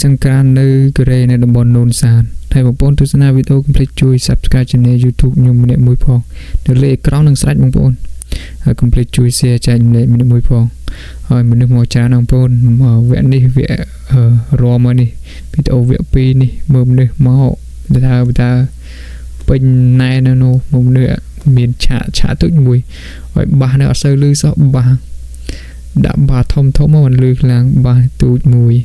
សង្ក្រាននៅកូរ៉េនៅតំបន់នូនសានហើយបងប្អូនទស្សនាវីដេអូកុំភ្លេចជួយ Subscribe Channel YouTube ខ្ញុំម្នាក់មួយផងនៅលើអេក្រង់នឹងស្រេចបងប្អូនហើយកុំភ្លេចជួយ Share ចែកម្លែកម្នាក់មួយផងហើយមនុស្សមកច្រើនបងប្អូនវគ្គនេះវគ្គរមនេះវីដេអូវគ្គ2នេះមើលមនុស្សមកតើពេញណែនៅនោះមនុស្សមានឆាកទុចមួយហើយបាសនៅអត់សូវលឺសោះបាសដាក់បាសធំមកមិនលឺខ្លាំងបាសទូចមួយ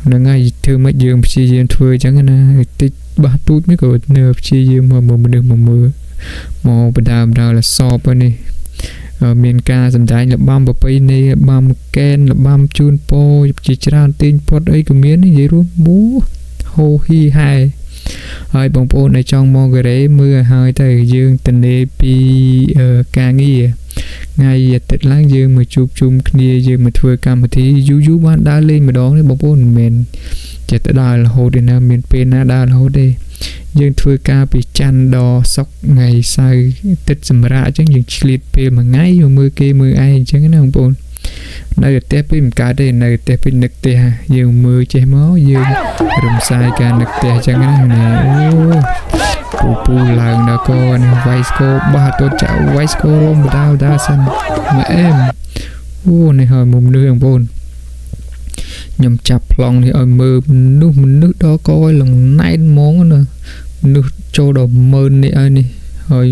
ហ្នឹងហើយធ្វើមិនយើងព្យាយាមធ្វើអញ្ចឹងណាតិចបាសទូចនេះក៏នៅព្យាយាមមកមនុស្សមកមើលមកបដាលសពនេះមានការសម្ដែងលបាំប្រពៃណីលបាំកែនលបាំជូនពោជាច្រើនទាញពត់អីក៏មាននិយាយរួមប៊ូហូហ៊ីហែហើយបងប្អូនដែលចង់មកកូរ៉េមើលឲ្យហើយទៅយើងទៅនេពីការងារថ្ងៃអាទិត្យឡើងយើងមកជួបជុំគ្នាយើងមកធ្វើកម្មវិធីយូរបានដើរលេងម្ដងនេះបងប្អូនមិនមែនចិត្តដើររហូតទេណាមានពេលណាដើររហូតទេយើងធ្វើការពីច័ន្ទដល់សុក្រថ្ងៃសៅរ៍ទឹកសម្រាប់អញ្ចឹងយើងឆ្លៀតពេលមួយថ្ងៃមកមើលគេមើលឯងអញ្ចឹងណាបងប្អូននៅផ្ទះពេលមិនកើតទេនៅផ្ទះពេលនឹកផ្ទះយើងមើលចេះមកយើងរំសាយការនឹកផ្ទះអញ្ចឹងណាអូពូឡើងដល់កូនវាយស្គរបាសទៅចាក់វាយស្គររំដាសិនមកអែមអូនេះហើយមុំនឿបងប្អូនខ្ញុំចាប់ប្លង់នេះឲ្យមើលមនុស្សដល់កឲ្យលងណែនហ្មងណាមនុស្សចូលដល់10000នេះឲ្យនេះហើយ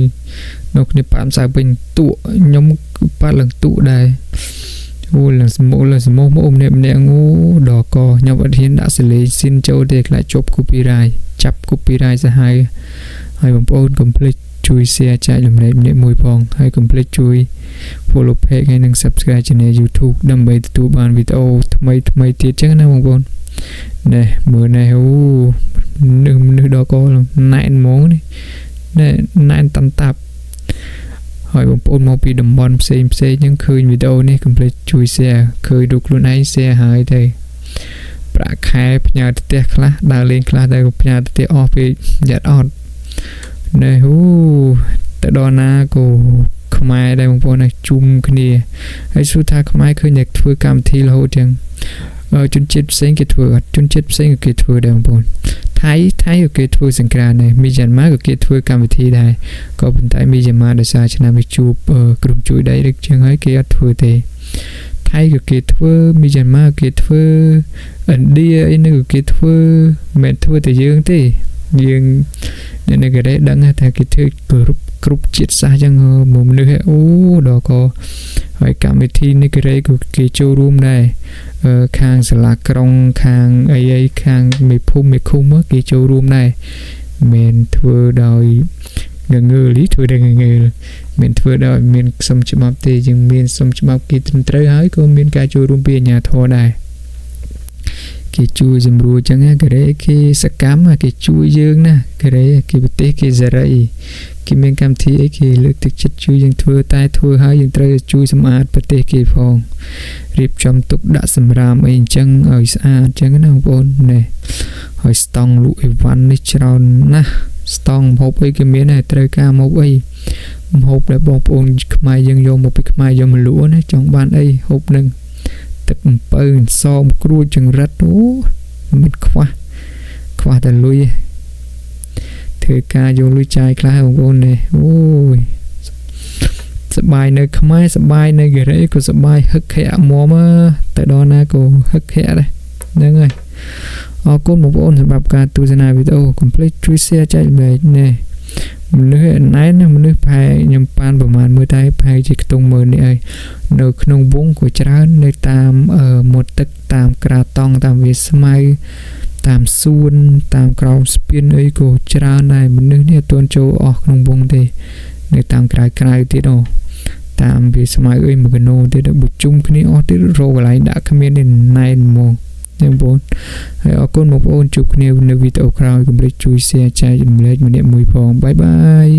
នៅគ្នាប៉ាំសៅពេញតួខ្ញុំប៉ាត់ឡើងតួដែរអូឡើងស្មោមអូម្នាក់អូដល់កខ្ញុំអត់ហ៊ានដាក់សលេងស៊ីនចូលទេខ្លាចជាប់ copyright ចាប់ copyright សាហាវហើយបងប្អូនកុំភ្លេចជួយ share ចែករំលែកម្នាក់មួយផងហើយកុំភ្លេចជួយ follow page ហើយនិង subscribe channel YouTube ដើម្បីទទួលបានវីដេអូថ្មីទៀតចឹងណាបងប្អូននេះមើលនេះអូមនុស្សដល់កណែនហ្មងនេះណែនតាប់ហើយបងប្អូនមកពីតំបន់ផ្សេងហ្នឹងឃើញវីដេអូនេះកុំភ្លេចជួយ share ឃើញរូបខ្លួនឯង share ហើយទៅប្រាក់ខែផ្ញើទៅផ្ទះខ្លះដើរលេងខ្លះទៅផ្ញើទៅផ្ទះអស់ពេកយ៉ាត់អត់នេះទៅដល់ណាក៏ខ្មែរដែរបងប្អូនជុំគ្នាហើយសួរថាខ្មែរឃើញតែធ្វើកម្មវិធីរហូតចឹងជនជាតិផ្សេងគេធ្វើអត់ជនជាតិផ្សេងក៏គេធ្វើដែរបងប្អូនថៃក៏គេធ្វើសង្ក្រានដែរមីយ៉ាន់ម៉ាក៏គេធ្វើកម្មវិធីដែរក៏ប៉ុន្តែមីយ៉ាន់ម៉ាដោយសារឆ្នាំនេះជួបក្រុមជួយដៃឬចឹងហើយគេអត់ធ្វើទេថៃក៏គេធ្វើមីយ៉ាន់ម៉ាគេធ្វើឥណ្ឌាអីនោះក៏គេធ្វើមិនធ្វើតែយើងទេយើងនៅកូរ៉េដឹងថាគេធ្វើគ្រប់ជាតិសាសន៍ចឹងមនុស្សអូដល់ក៏ហើយកម្មវិធីនៅកូរ៉េក៏គេចូលរួមដែរខាងសាលាក្រុងខាងអីខាងមេភូមិមេឃុំគេចូលរួមដែរមិនធ្វើដោយងងើលធ្វើតែងងើលមិនធ្វើដោយមានសុំច្បាប់ទេយើងមានសុំច្បាប់គេត្រឹមត្រូវហើយក៏មានការចូលរួមពីអាជ្ញាធរដែរគេជួយសម្រួលចឹងណាកូរ៉េគេសកម្មគេជួយយើងណាកូរ៉េគេប្រទេសគេសេរីគេមានកម្មវិធីអីគេលើកទឹកចិត្តជួយយើងធ្វើតែធ្វើហើយយើងត្រូវជួយសម្អាតប្រទេសគេផងរៀបចំទុកដាក់សម្រាមអីអញ្ចឹងឲ្យស្អាតអញ្ចឹងណាបងប្អូននេះហើយស្តង់លក់អីវ៉ាន់នេះច្រើនណាស់ស្តង់ម្ហូបអីគេមានដែរត្រូវការម្ហូបអីម្ហូបដែលបងប្អូនខ្មែរយើងយកមកពីខ្មែរយកមកលក់ណាចង់បានអីហូបនឹងទឹកអំពៅសមគ្រួចចង្រិតអូមិនខ្វះតែលុយធ្វើការយកលុយចាយខ្លះបងប្អូននេះអូយសបាយនៅខ្មែរសបាយនៅកូរ៉េក៏សបាយហឹកខែមកទៅដល់ណាក៏ហឹកខែដែរហ្នឹងហើយអរគុណបងប្អូនសម្រាប់ការទស្សនាវីដេអូកុំភ្លេចជួយ share ចែករំលែកនេះមនុស្សណែនមនុស្សផែខ្ញុំប៉ានប្រហែលមើលតែផែជាខ្ទង់មើលនេះហើយនៅក្នុងវងក៏ច្រើននៅតាមមាត់ទឹកតាមក្រាតង់តាមវាស្មៅតាមសួនតាមក្រោមស្ពានអីក៏ច្រើនដែរមនុស្សនេះអត់ទាន់ចូលអស់ក្នុងវងទេនៅតាមក្រៅទៀតតាមវាស្មៅអីមួយកណូទៀតបុជុំគ្នាអស់ទៀតរកកន្លែងដាក់គ្មានណែនហ្មងបងប្អូនហើយអរគុណបងប្អូនជួបគ្នានៅវីដេអូក្រោយកុំភ្លេចជួយ share ចែករំលែកម្នាក់មួយផងបាយបាយ